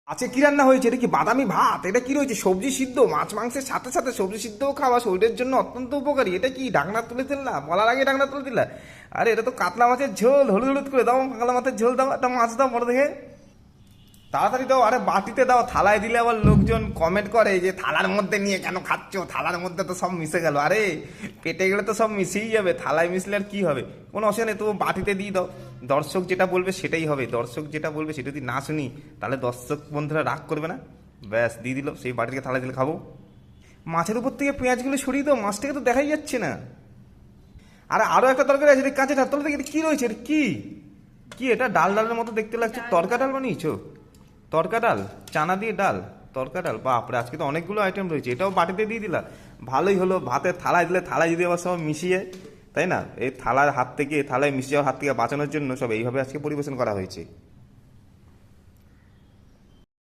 আজকে কি রান্না হয়েছে? এটা কি বাদামি ভাত? এটা কি রয়েছে? সবজি সিদ্ধ, মাছ মাংসের সাথে সাথে সবজি সিদ্ধও খাওয়া শরীরের জন্য অত্যন্ত উপকারী। এটা কি ঢাকনা তুলে দিলা? বলার আগে ঢাকনা তুলে দিলা? আরে এটা তো কাতলা মাছের ঝোল। হলুদ হলুদ করে দাও, কাতলা মাছের ঝোল দাও, একটা মাছ দাও বড় দেখে। তাড়াতাড়ি দাও। আরে বাটিতে দাও, থালায় দিলে আবার লোকজন কমেন্ট করে যে থালার মধ্যে নিয়ে কেন খাচ্ছ, থালার মধ্যে তো সব মিশে গেল। আরে পেটে গেলে তো সব মিশেই যাবে, থালায় মিশলে আর কি হবে? কোনো অসুবিধা নেই, তবু বাটিতে দিয়ে দাও। দর্শক যেটা বলবে সেটাই হবে, দর্শক যেটা বলবে সেটা যদি না শুনি তাহলে দর্শক বন্ধুরা রাগ করবে না? ব্যাস দিয়ে দিল, সেই বাটিকে থালায় দিলে খাবো। মাছের উপর থেকে পেঁয়াজগুলো সরিয়ে দাও, মাছটাকে তো দেখাই যাচ্ছে না। আরে আরো একটা তরকারি আছে, কাঁচা ডাল। তলে থেকে এটা কি রয়েছে? এটা কি কি এটা? ডাল ডালের মতো দেখতে লাগছে। তরকা ডাল বানিয়েছো? তরকা ডাল, চানা দিয়ে ডাল, তরকা ডাল। বাপরে, আজকে তো অনেকগুলো আইটেম রয়েছে। এটাও বাটিতে দিয়ে দিলা, ভালোই হলো। ভাতের থালায় দিলে, থালায় যদি আবার সব মিশিয়ে, তাই না? এই থালার হাত থেকে, থালায় মিশিয়ে যাওয়ার হাত থেকে বাঁচানোর জন্য সব এইভাবে আজকে পরিবেশন করা হয়েছে।